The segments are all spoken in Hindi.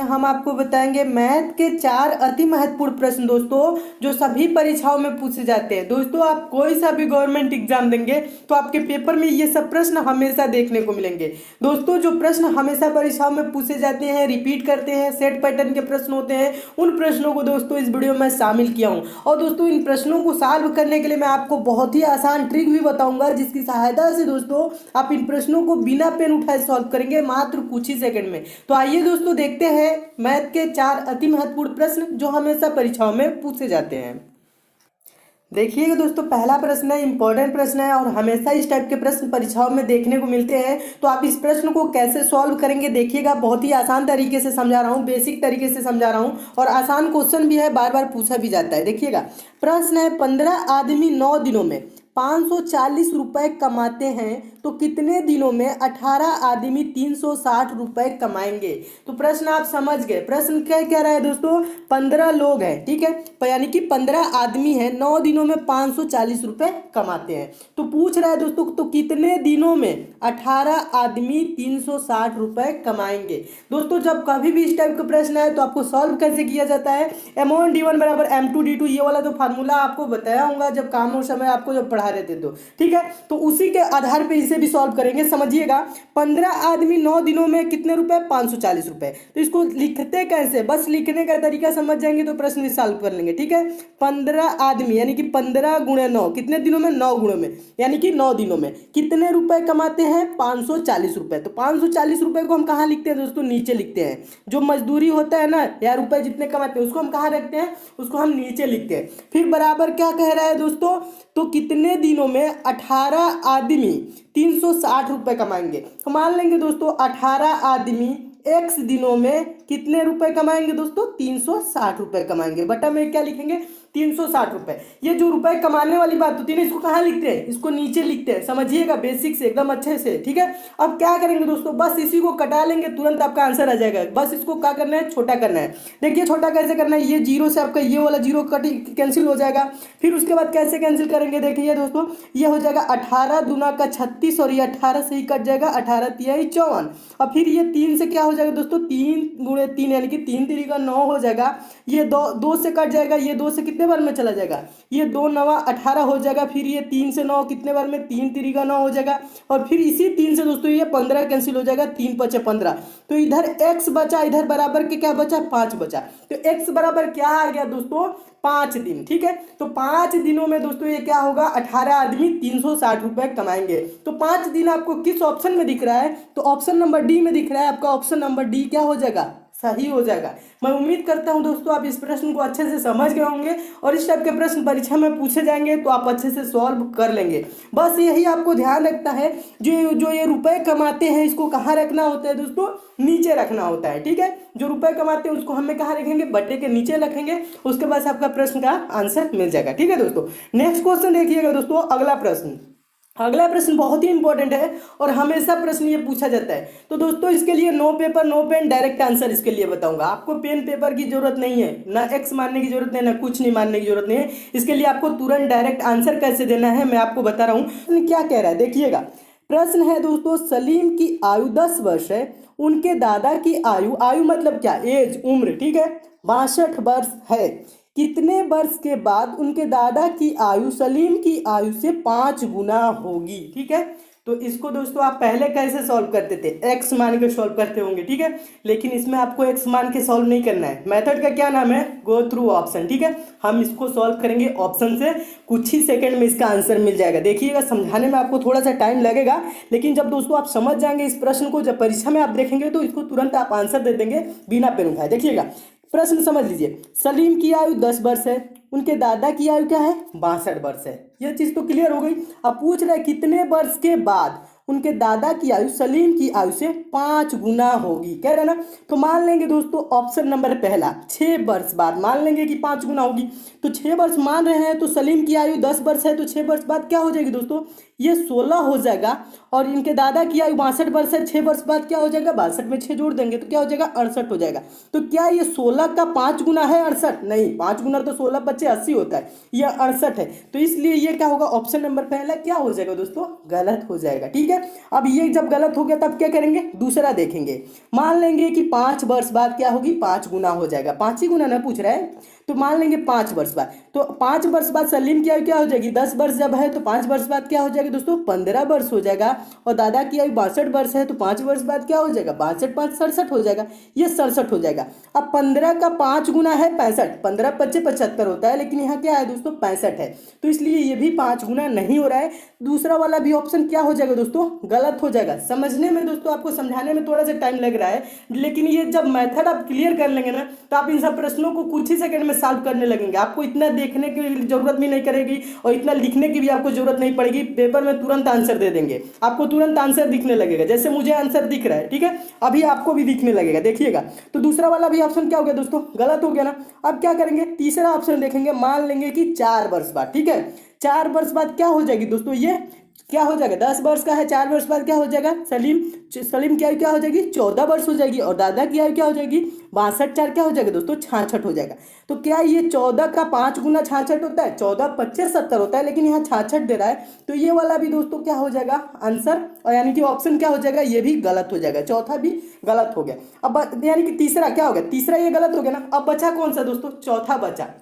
हम आपको बताएंगे मैथ के 4 अति महत्वपूर्ण प्रश्न दोस्तों, जो सभी परीक्षाओं में पूछे जाते हैं। दोस्तों आप कोई सा भी गवर्नमेंट एग्जाम देंगे तो आपके पेपर में ये सब प्रश्न हमेशा देखने को मिलेंगे। दोस्तों जो प्रश्न हमेशा परीक्षाओं में पूछे जाते हैं, रिपीट करते हैं, सेट पैटर्न के प्रश्न होते हैं, उन प्रश्नों को दोस्तों इस वीडियो में शामिल किया हूँ। और दोस्तों इन प्रश्नों को सॉल्व करने के लिए मैं आपको बहुत ही आसान ट्रिक भी बताऊंगा, जिसकी सहायता से दोस्तों आप इन प्रश्नों को बिना पेन उठाए सॉल्व करेंगे मात्र कुछ ही सेकंड में। तो आइए दोस्तों देखते हैं मैथ के 4 अति महत्वपूर्ण प्रश्न जो हमेशा परीक्षाओं में पूछे जाते हैं। देखिएगा दोस्तों, पहला प्रश्न है, इंपॉर्टेंट प्रश्न है और हमेशा इस टाइप के प्रश्न परीक्षाओं में देखने को मिलते हैं। तो आप इस प्रश्न को कैसे सॉल्व करेंगे देखिएगा, बहुत ही आसान तरीके से समझा रहा हूँ, बेसिक तरीके से समझा रहा हूँ और आसान क्वेश्चन भी है, बार बार पूछा भी जाता है। देखिएगा प्रश्न है, 15 आदमी 9 दिनों में 540 रुपए कमाते हैं तो कितने दिनों में 18 आदमी 360 रुपए कमाएंगे। तो प्रश्न आप समझ गए, प्रश्न क्या कह रहा है दोस्तों, 15 लोग हैं, ठीक है, यानी कि 15 आदमी हैं, 9 दिनों में 540 रुपए कमाते हैं। तो पूछ रहा है दोस्तों तो कितने दिनों में 18 आदमी 360 रुपए कमाएंगे। दोस्तों जब कभी भी इस टाइप का प्रश्न है तो आपको सॉल्व कैसे किया जाता है, M1D1 बराबर M2D2, ये वाला तो फार्मूला आपको बताया होगा जब काम हो समय आपको जब पढ़ा रहे थे तो, ठीक है। तो उसी के आधार पे इसे भी सॉल्व करेंगे। समझिएगा 15 आदमी 9 दिनों में कितने रुपए, 540 रुपए। तो इसको लिखते कैसे, बस लिखने का तरीका समझ जाएंगे तो प्रश्न भी सॉल्व कर लेंगे, ठीक है। 15 आदमी यानी कि 15 गुणे 9, कितने दिनों में, 9 गुणों में, यानी कि 9 दिनों में कितने रुपए कमाते हैं, 540 रुपए। तो 540 रुपए को हम कहाँ लिखते हैं दोस्तों, नीचे लिखते हैं। जो मजदूरी होता है ना या रुपए जितने कमाते हैं उसको हम कहाँ रखते हैं, उसको हम नीचे लिखते हैं। फिर बराबर क्या कह रहा है दोस्तों, तो कितने दिनों में 18 आदमी 360 रुपए कमाएंगे। तो मान लेंगे दोस्तों 18 आदमी x दिनों में कितने रुपए कमाएंगे दोस्तों, 360 रुपए कमाएंगे। बटा में क्या लिखेंगे, 360 रुपए। ये जो रुपए कमाने वाली बात होती है ना, इसको कहाँ लिखते हैं, इसको नीचे लिखते हैं। समझिएगा बेसिक से एकदम अच्छे से, ठीक है। अब क्या करेंगे दोस्तों, बस इसी को कटा लेंगे, तुरंत आपका आंसर आ जाएगा। बस इसको क्या करना है, छोटा करना है। देखिए छोटा कैसे करना है, ये जीरो से आपका ये वाला जीरो कैंसिल हो जाएगा। फिर उसके बाद कैसे कैंसिल करेंगे, देखिए दोस्तों ये हो जाएगा 18 दूना का 36 और ये 18 से ही कट जाएगा, 18 तिया 54। और फिर ये 3 से क्या हो जाएगा दोस्तों, 3 गुणे 3 यानी कि 3 3 का 9 हो जाएगा। ये 2 से कट जाएगा, ये 2 से कितने बार में चला जाएगा, ये 2 9 18 हो जाएगा। फिर ये 3 से 9 कितने बार में, 3 3 का 9 हो जाएगा। और फिर इसी 3 से दोस्तों ये 15 कैंसिल हो जाएगा, 3 5 15। तो इधर x बचा, इधर बराबर के क्या बचा, 5 बचा। तो x बराबर क्या आ गया दोस्तों, 5 दिन, ठीक है। तो 5 दिनों में दोस्तों ये क्या होगा, 18 आदमी 360 रुपए कमाएंगे। तो 5 दिन आपको किस ऑप्शन में दिख रहा है, तो ऑप्शन नंबर डी में दिख रहा है। आपका ऑप्शन नंबर डी क्या हो जाएगा, सही हो जाएगा। मैं उम्मीद करता हूं दोस्तों आप इस प्रश्न को अच्छे से समझ गए होंगे और इस टाइप के प्रश्न परीक्षा में पूछे जाएंगे तो आप अच्छे से सॉल्व कर लेंगे। बस यही आपको ध्यान रखना है, जो ये रुपए कमाते हैं इसको कहाँ रखना होता है दोस्तों, नीचे रखना होता है, ठीक है। जो रुपए कमाते हैं उसको हमें कहाँ रखेंगे, बट्टे के नीचे रखेंगे। उसके बाद आपका प्रश्न का आंसर मिल जाएगा, ठीक है दोस्तों। नेक्स्ट क्वेश्चन देखिएगा दोस्तों, अगला प्रश्न बहुत ही इंपॉर्टेंट है और हमेशा प्रश्न ये पूछा जाता है। तो दोस्तों इसके लिए no paper no pen, direct answer इसके लिए बताऊंगा। आपको पेन पेपर की जरूरत नहीं है, ना एक्स मानने की जरूरत नहीं, ना कुछ नहीं मानने की जरूरत नहीं है। इसके लिए आपको तुरंत डायरेक्ट आंसर कैसे देना है मैं आपको बता रहा हूँ। क्या कह रहा है देखिएगा, प्रश्न है दोस्तों, सलीम की आयु 10 वर्ष है, उनके दादा की आयु मतलब क्या, एज, उम्र, ठीक है, 62 वर्ष है। कितने वर्ष के बाद उनके दादा की आयु सलीम की आयु से 5 गुना होगी, ठीक है। तो इसको दोस्तों आप पहले कैसे सॉल्व करते थे, एक्स मान के सॉल्व करते होंगे, ठीक है। लेकिन इसमें आपको एक्स मान के सॉल्व नहीं करना है। मेथड का क्या नाम है, गो थ्रू ऑप्शन, ठीक है। हम इसको सॉल्व करेंगे ऑप्शन से, कुछ ही सेकंड में इसका आंसर मिल जाएगा। देखिएगा समझाने में आपको थोड़ा सा टाइम लगेगा, लेकिन जब दोस्तों आप समझ जाएंगे इस प्रश्न को, जब परीक्षा में आप देखेंगे तो इसको तुरंत आप आंसर दे देंगे बिना पेन उठाए। देखिएगा प्रश्न समझ लीजिए, सलीम की आयु 10 वर्ष है, उनके दादा की आयु क्या है, 62 वर्ष है। यह चीज तो क्लियर हो गई। अब पूछ रहे कितने वर्ष के बाद उनके दादा की आयु सलीम की आयु से 5 गुना होगी, कह रहे ना। तो मान लेंगे दोस्तों ऑप्शन नंबर पहला, 6 वर्ष बाद मान लेंगे कि 5 गुना होगी। तो 6 वर्ष मान रहे हैं तो सलीम की आयु 10 वर्ष है, तो 6 वर्ष बाद क्या हो जाएगी दोस्तों, ये 16 हो जाएगा। और इनके दादा की आयु 62 वर्ष है, 6 वर्ष बाद क्या हो जाएगा, 62 में 6 जोड़ देंगे तो क्या हो जाएगा, 68 हो जाएगा। तो क्या ये 16 का 5 गुना है 68? नहीं, 5 गुना तो 16 बच्चे 80 होता है, ये 68 है। तो इसलिए ये क्या होगा, ऑप्शन नंबर पहला क्या हो जाएगा दोस्तों, गलत हो जाएगा। ठीक है, अब ये जब गलत हो गया तब क्या करेंगे, दूसरा देखेंगे। मान लेंगे कि 5 वर्ष बाद क्या होगी, 5 गुना हो जाएगा। 5 ही गुना ना पूछ रहा है, तो मान लेंगे 5 वर्ष बाद। तो 5 वर्ष बाद सलीम की आयु क्या हो जाएगी, 10 वर्ष जब है तो 5 वर्ष बाद क्या हो जाएगा दोस्तों, 15 वर्ष हो जाएगा। और दादा की आयु 62 वर्ष है तो 5 वर्ष बाद क्या हो जाएगा, 62 5 67 हो जाएगा, ये 67 हो जाएगा। अब 15 का 5 गुना है 65, 15 25 75 होता है, लेकिन यहाँ क्या है दोस्तों 65 है, तो इसलिए ये भी 5 गुना नहीं हो रहा है। दूसरा वाला भी ऑप्शन क्या हो जाएगा दोस्तों, गलत हो जाएगा। समझने में दोस्तों, आपको समझाने में थोड़ा सा टाइम लग रहा है, लेकिन ये जब मेथड आप क्लियर कर लेंगे ना, तो आप इन सब प्रश्नों को कुछ ही सेकंड में सॉल्व करने लगेंगे। आपको इतना देखने की जरूरत भी नहीं करेगी और इतना लिखने की भी आपको जरूरत नहीं पड़ेगी। पेपर में तुरंत आंसर दे देंगे, आपको तुरंत आंसर दिखने लगेगा। जैसे मुझे आंसर दिख रहा है, ठीक है, अभी आपको भी दिखने लगेगा, देखिएगा। तो दूसरा वाला भी ऑप्शन क्या हो गया दोस्तों, गलत हो गया ना। अब क्या करेंगे, तीसरा ऑप्शन देखेंगे। मान लेंगे कि 4 वर्ष बाद, ठीक है, 4 वर्ष बाद क्या हो जाएगी दोस्तों, ये क्या हो जाएगा, 10 वर्ष का है, 4 वर्ष बाद क्या हो जाएगा, सलीम की आयु क्या हो जाएगी, 14 वर्ष हो जाएगी। और दादा की आयु क्या हो जाएगी, 62 4 क्या हो जाएगा दोस्तों, 66 हो जाएगा। तो क्या ये 14 का 5 गुना 66 होता है, 14 25 70 होता है, लेकिन यहाँ 66 दे रहा है, तो ये वाला भी दोस्तों क्या हो जाएगा आंसर, और यानी कि ऑप्शन क्या हो जाएगा, ये भी गलत हो जाएगा। चौथा भी गलत हो गया। अब यानी कि तीसरा क्या हो गया, तीसरा ये गलत हो गया ना। अब बचा कौन सा दोस्तों, चौथा बचा।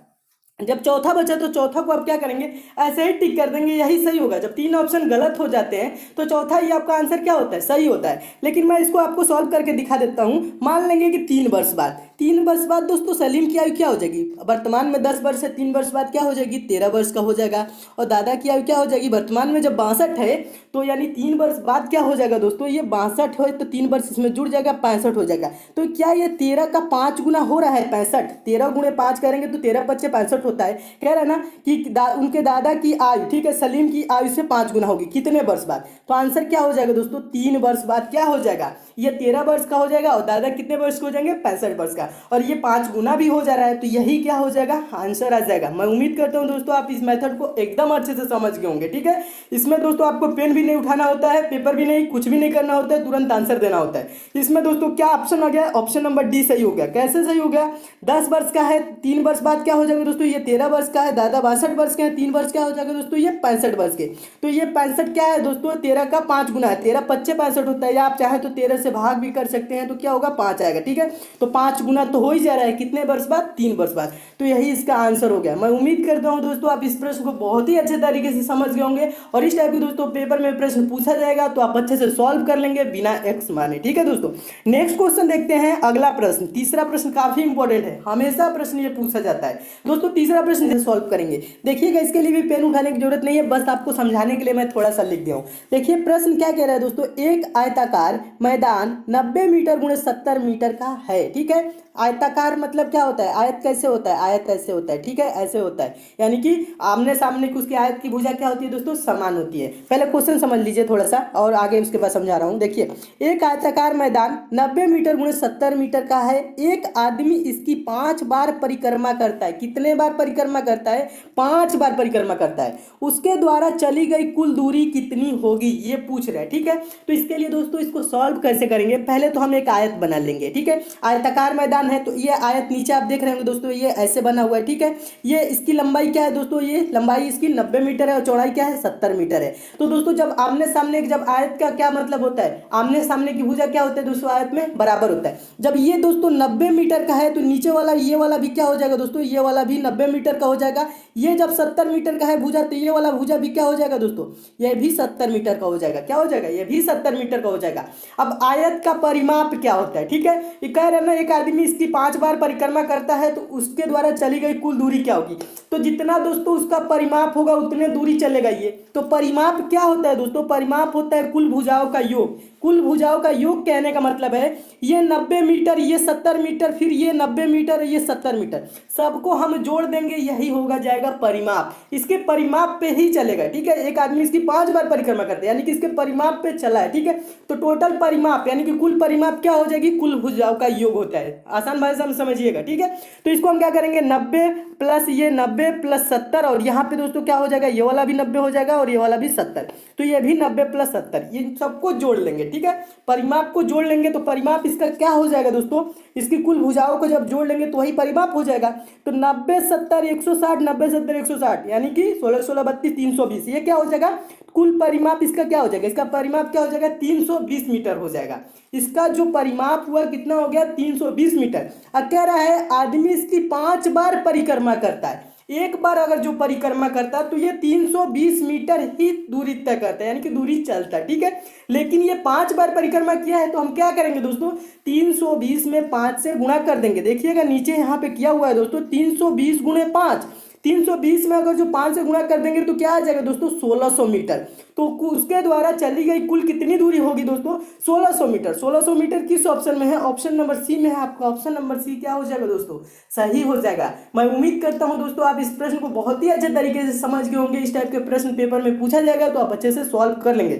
जब चौथा बचा तो चौथा को आप क्या करेंगे, ऐसे ही टिक कर देंगे, यही सही होगा। जब 3 ऑप्शन गलत हो जाते हैं तो चौथा ही आपका आंसर क्या होता है, सही होता है। लेकिन मैं इसको आपको सॉल्व करके दिखा देता हूं। मान लेंगे कि 3 वर्ष बाद, 3 वर्ष बाद दोस्तों सलीम की आयु क्या हो जाएगी, वर्तमान में 10 वर्ष है, 3 वर्ष बाद क्या हो जाएगी, 13 वर्ष का हो जाएगा। और दादा की आयु क्या हो जाएगी, वर्तमान में जब 62 है, तो यानी 3 वर्ष बाद क्या हो जाएगा दोस्तों, ये 62 हो तो 3 वर्ष इसमें जुड़ जाएगा, 65 हो जाएगा। तो क्या ये 13 का 5 गुना हो रहा है 65, 13 गुणे 5 करेंगे तो 13 25 65 होता है। कह रहा है ना कि उनके दादा की आयु, ठीक है, सलीम की आयु से 5 गुना होगी, कितने वर्ष बाद। तो आंसर क्या हो जाएगा दोस्तों, 3 वर्ष बाद क्या हो जाएगा, ये 13 वर्ष का हो जाएगा। और दादा कितने वर्ष के हो जाएंगे, 65 वर्ष का। और ये 5 गुना भी हो जा रहा है, तो यही क्या हो जाएगा, आंसर आ जाएगा। मैं उम्मीद करता हूं दोस्तों आप इस मेथड को एकदम अच्छे से समझ गए होंगे। ठीक है, इसमें दोस्तों आपको पेन भी नहीं उठाना होता है, पेपर भी नहीं, कुछ भी नहीं करना होता है, तुरंत आंसर देना होता है। इसमें दोस्तों क्या ऑप्शन आ गया, ऑप्शन नंबर डी सही हो गया। कैसे सही हो गया, 10 वर्ष का है, 3 वर्ष बाद क्या हो जाएगा दोस्तों, ये 13 वर्ष का है, दादा 62 वर्ष के हैं, 3 वर्ष क्या हो जाएगा दोस्तों, ये 65 वर्ष के। तो ये 65 क्या है दोस्तों, 13 का 5 गुना है, 13 25 65 होता है, या आप चाहे तो 13 से भाग भी कर सकते हैं, तो क्या होगा 5 आएगा। ठीक है, तो 5 गुना तो हो ही जा रहा है, कितने वर्ष बाद, 3 वर्ष बाद। तो यही इसका आंसर हो गया। मैं उम्मीद करता हूं दोस्तों आप इस प्रश्न को बहुत ही अच्छे तरीके से समझ गए होंगे, और इस टाइप के दोस्तों पेपर में प्रश्न पूछा जाएगा तो आप अच्छे से सॉल्व कर लेंगे बिना एक्स माने। ठीक है दोस्तों, नेक्स्ट क्वेश्चन देखते हैं। अगला प्रश्न, तीसरा प्रश्न काफी इंपॉर्टेंट है, हमेशा प्रश्न ये पूछा जाता है दोस्तों। तीसरा प्रश्न सॉल्व करेंगे, देखिएगा, इसके लिए भी पेन उठाने की जरूरत नहीं है, बस आपको समझाने के लिए मैं थोड़ा सा लिख दिया हूं। देखिए प्रश्न क्या कह रहा है दोस्तों, एक आयताकार मैदान 90 मीटर गुणे 70 मीटर का है। ठीक है, आयताकार मतलब क्या होता है, आयत कैसे होता है, आयत ऐसे होता है, ठीक है, ऐसे होता है, यानी कि आमने सामने की उसकी आयत की भुजा क्या होती है दोस्तों, समान होती है। पहले क्वेश्चन समझ लीजिए थोड़ा सा, और आगे उसके बाद समझा रहा हूं। देखिए, एक आयताकार मैदान 90 मीटर गुणे 70 मीटर का है, एक आदमी इसकी 5 बार परिक्रमा करता है। कितने बार परिक्रमा करता है, 5 बार परिक्रमा करता है। उसके द्वारा चली गई कुल दूरी कितनी होगी, ये पूछ रहे हैं। ठीक है, तो इसके लिए दोस्तों इसको सॉल्व कैसे करेंगे, पहले तो हम एक आयत बना लेंगे। ठीक है, आयताकार मैदान है, तो ये आयत नीचे आप देख रहे होंगे दोस्तों, ये ऐसे बना हुआ है। ठीक है, ये इसकी लंबाई क्या है दोस्तों, ये लंबाई इसकी 90 मीटर है और चौड़ाई क्या है, 70 मीटर है। तो दोस्तों जब आमने सामने, जब आयत का क्या मतलब होता है, आमने सामने की भुजा क्या होता है दोस्तों, आयत में बराबर होता है। जब ये दोस्तों 90 मीटर का है, तो नीचे वाला ये वाला भी क्या हो जाएगा दोस्तों, ये वाला भी 90 मीटर का हो जाएगा। ये जब 70 मीटर का है भुजा, तो ये वाला भुजा भी क्या हो जाएगा दोस्तों, ये भी 70 मीटर का हो जाएगा। क्या हो जाएगा, ये भी 70 मीटर का हो जाएगा। अब आयत का परिमाप क्या होता है, ठीक है, ये कह रहे हैं ना, एक आदमी इसकी 5 बार परिक्रमा करता है, तो उसके द्वारा चली गई कुल दूरी क्या होगी। तो जितना दोस्तों उसका परिमाप होगा उतने दूरी चलेगा ये। तो परिमाप क्या होता है दोस्तों, परिमाप होता है कुल भुजाओं का योग। कुल भुजाओं का योग कहने का मतलब है, ये 90 मीटर, ये 70 मीटर, फिर ये 90 मीटर, ये 70 मीटर, सबको हम जोड़ देंगे यही होगा जाएगा परिमाप, इसके परिमाप पे ही चलेगा। ठीक है, एक आदमी इसकी 5 बार परिक्रमा करते हैं यानी कि इसके परिमाप पे चला है। ठीक है, तो टोटल परिमाप यानी कि कुल परिमाप क्या हो जाएगी, कुल भुजाओं का योग होता है। आसान भाषा में समझिएगा। ठीक है, तो इसको हम क्या करेंगे 90 प्लस ये 90 प्लस 70 और यहाँ पे दोस्तों क्या हो जाएगा, ये वाला भी 90 हो जाएगा और ये वाला भी 70, तो ये भी 90 प्लस 70, ये सबको जोड़ लेंगे। ठीक है, परिमाप को जोड़ लेंगे तो परिमाप इसका क्या हो जाएगा दोस्तों, इसकी कुल भुजाओं को जब जोड़ लेंगे तो वही परिमाप हो जाएगा। तो 90 70 160, 90 70 160 यानी कि 16 16 32 320, ये क्या हो जाएगा, कुल परिमाप इसका क्या हो जाएगा, इसका परिमाप क्या हो जाएगा 320 मीटर हो जाएगा। इसका जो परिमाप हुआ कितना हो गया 320 मीटर। अब कह रहा है आदमी इसकी 5 बार परिक्रमा करता है, एक बार अगर जो परिक्रमा करता है तो ये 320 मीटर ही दूरी तय करता है यानी कि दूरी चलता है। ठीक है, लेकिन ये 5 बार परिक्रमा किया है तो हम क्या करेंगे दोस्तों, 320 में 5 से गुणा कर देंगे। देखिएगा नीचे यहाँ पे किया हुआ है दोस्तों 320 गुणे 5, 320 में अगर जो 5 से गुणा कर देंगे तो क्या आ जाएगा दोस्तों 1600 मीटर। तो उसके द्वारा चली गई कुल कितनी दूरी होगी दोस्तों 1600 मीटर। 1600 मीटर किस ऑप्शन में है, ऑप्शन नंबर सी में है। आपका ऑप्शन नंबर सी क्या हो जाएगा दोस्तों, सही हो जाएगा। मैं उम्मीद करता हूं दोस्तों आप इस प्रश्न को बहुत ही अच्छे तरीके से समझ गए होंगे। इस टाइप के प्रश्न पेपर में पूछा जाएगा तो आप अच्छे से सॉल्व कर लेंगे।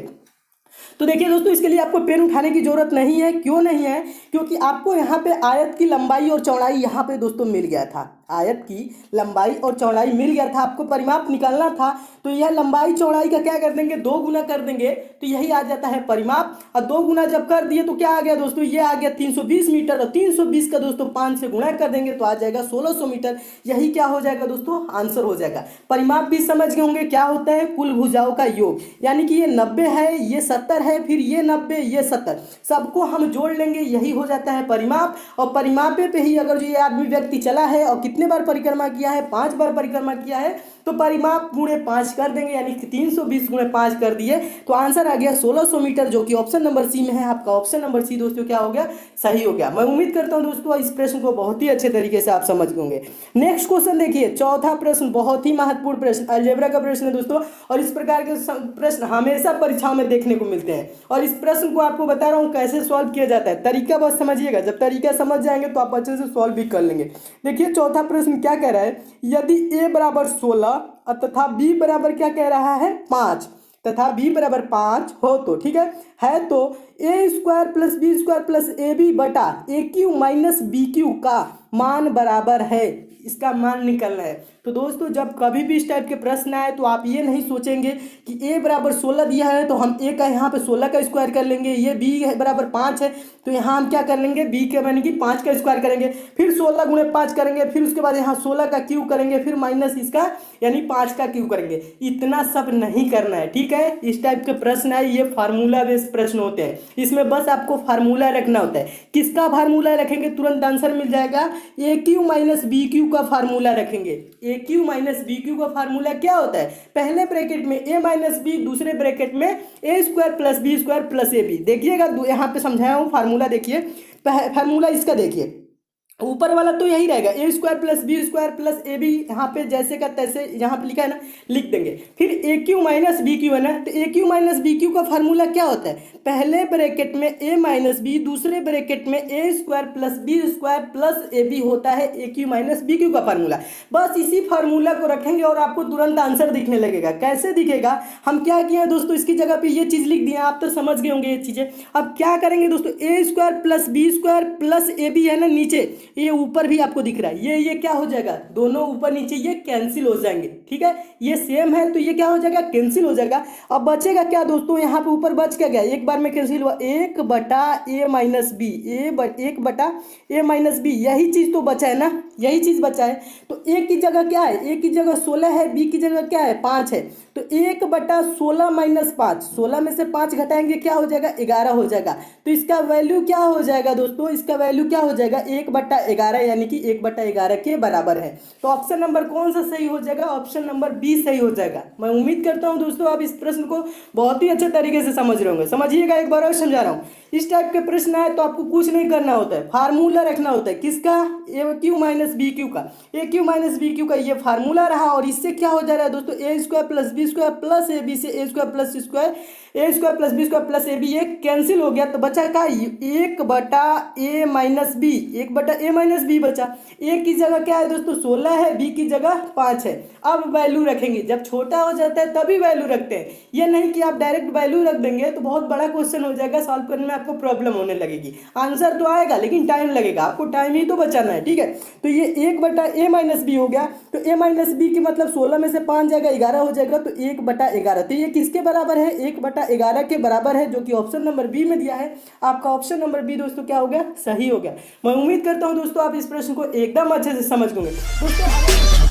तो देखिए दोस्तों इसके लिए आपको पेन उठाने की जरूरत नहीं है। क्यों नहीं है, क्योंकि आपको यहाँ पे आयत की लंबाई और चौड़ाई यहाँ पे दोस्तों मिल गया था, आयत की लंबाई और चौड़ाई मिल गया था, आपको परिमाप निकालना था। तो यह लंबाई चौड़ाई का क्या कर देंगे 2 गुना कर देंगे तो यही आ जाता है परिमाप। और 2 गुना जब कर दिए तो क्या आ गया दोस्तों, ये आ गया 320 मीटर और 320 का दोस्तों 5 से गुणा कर देंगे तो आ जाएगा 1600 मीटर। यही क्या हो जाएगा दोस्तों, आंसर हो जाएगा। परिमाप भी समझ गए होंगे क्या होता है, कुल भुजाओं का योग, यानी कि ये 90 है, ये 70 है, फिर ये 90 ये 70, सबको हम जोड़ लेंगे यही हो जाता है परिमाप। और परिमापे पे ही अगर जो ये आदमी व्यक्ति चला है और कितने बार परिक्रमा किया है, 5 बार परिक्रमा किया है, तो परिमाप गुणे 5 कर देंगे यानी कि 320 गुणे 5 कर दिए तो आंसर आ गया 1600 मीटर, जो कि ऑप्शन नंबर सी में है। आपका ऑप्शन नंबर सी दोस्तों क्या हो गया, सही हो गया। मैं उम्मीद करता हूं दोस्तों इस प्रश्न को बहुत ही अच्छे तरीके से आप समझ होंगे। नेक्स्ट क्वेश्चन देखिए, चौथा प्रश्न बहुत ही महत्वपूर्ण प्रश्न, अलजेब्रा का प्रश्न है दोस्तों। और इस प्रकार के प्रश्न हमेशा परीक्षाओं में देखने को मिलते हैं और इस प्रश्न को आपको बता रहा हूँ कैसे सॉल्व किया जाता है। तरीका बस समझिएगा, जब तरीका समझ जाएंगे तो आप अच्छे से सॉल्व भी कर लेंगे। देखिए चौथा प्रश्न क्या कह रहा है, यदि a बराबर 16 तथा b बराबर क्या कह रहा है 5 तथा b बराबर 5 हो तो ठीक है तो a square plus B square plus A B बटा A Q minus B Q का मान बराबर है, इसका मान निकलना है। तो दोस्तों जब कभी भी इस टाइप के प्रश्न आए तो आप ये नहीं सोचेंगे कि a बराबर 16 दिया है तो हम a का यहाँ पे 16 का स्क्वायर कर लेंगे, ये b बराबर 5 है तो यहाँ हम क्या कर लेंगे b के यानी कि 5 का स्क्वायर करेंगे, फिर 16 गुणे 5 करेंगे, फिर उसके बाद यहाँ 16 का क्यू करेंगे, फिर माइनस इसका यानी 5 का क्यू करेंगे। इतना सब नहीं करना है, ठीक है। इस टाइप के प्रश्न है ये फार्मूला बेस्ड प्रश्न होते हैं, इसमें बस आपको फार्मूला रखना होता है। किसका फार्मूला रखेंगे तुरंत आंसर मिल जाएगा, A Q minus B Q का फार्मूला रखेंगे। A Q minus B Q का फार्मूला क्या होता है, पहले ब्रैकेट में ए माइनस बी, दूसरे ब्रैकेट में A square plus B square plus A B. देखिएगा यहाँ पे समझाया हूँ फार्मूला, देखिए फार्मूला इसका देखिए, ऊपर वाला तो यही रहेगा A square plus B square plus A B, यहाँ पे जैसे का तैसे यहाँ पे लिखा है ना लिख देंगे। फिर A Q minus B Q है ना, तो A Q minus B Q का फार्मूला क्या होता है, पहले ब्रैकेट में ए माइनस बी, दूसरे ब्रैकेट में A square plus B square plus A B होता है A Q minus B Q का फार्मूला। बस इसी फार्मूला को रखेंगे और आपको तुरंत आंसर दिखने लगेगा। कैसे दिखेगा, हम क्या किए हैं दोस्तों, इसकी जगह पे ये चीज लिख दिए, आप तो समझ गए होंगे ये चीजें। अब क्या करेंगे दोस्तों, A square plus B square plus A B है ना नीचे, ये ऊपर भी आपको दिख रहा है, ये क्या हो जाएगा, दोनों ऊपर नीचे ये कैंसिल हो जाएंगे, ठीक है। ये सेम है तो ये क्या हो जाएगा, कैंसिल हो जाएगा। अब बचेगा क्या दोस्तों, यहाँ पे ऊपर बच क्या गया, एक बार में कैंसिल हुआ, 1 बटा ए माइनस बी, 1 बटा ए माइनस बी, यही चीज तो बचा है ना, यही चीज बचा है। तो ए की जगह क्या है, ए की जगह 16 है, बी की जगह क्या है 5 है, तो 1 बटा 16 माइनस 5, 16 में से 5 घटाएंगे क्या हो जाएगा 11 हो जाएगा। तो इसका वैल्यू क्या हो जाएगा दोस्तों, इसका वैल्यू क्या हो जाएगा 1 बटा 11 यानी कि 1 बटा 11 के बराबर है। तो ऑप्शन नंबर कौन सा सही हो जाएगा, ऑप्शन नंबर बी सही हो जाएगा। मैं उम्मीद करता हूं दोस्तों आप इस प्रश्न को बहुत ही अच्छे तरीके से समझ रहे होंगे। समझिएगा, एक बार और समझा रहा हूं, इस टाइप के प्रश्न आए तो आपको कुछ नहीं करना होता है, फार्मूला रखना होता है। किसका, ए क्यू माइनस बी क्यू का, ए क्यू माइनस बी क्यू का ये फार्मूला रहा और इससे क्या हो जा रहा है दोस्तों, A square plus B square plus A B से A square plus square, A square plus B square plus A B, ये कैंसिल हो गया तो बचा का 1 बटा ए माइनस बी, 1 बटा ए माइनस बी बचा। ए की जगह क्या है दोस्तों 16 है, बी की जगह 5 है। अब वैल्यू रखेंगे, जब छोटा हो जाता है तभी वैल्यू रखते हैं, ये नहीं कि आप डायरेक्ट वैल्यू रख देंगे तो बहुत बड़ा क्वेश्चन हो जाएगा, सॉल्व करने में आपको प्रॉब्लम होने लगेगी। आंसर तो आएगा लेकिन टाइम लगेगा, आपको टाइम ही तो बचाना है, ठीक है। तो ये 1/a-b हो गया। तो a-b की मतलब 16 में से 5 जाएगा 11 हो जाएगा, तो 1/11। तो ये किसके बराबर है? 1/11 के बराबर है, जो कि ऑप्शन नंबर बी में दिया है। आपका ऑप्शन नंबर बी दोस्तों क्या हो गया? सही हो गया। मैं उम्मीद करता हूं दोस्तों आप इस प्रश्न को एकदम अच्छे से समझ गए दोस्तों।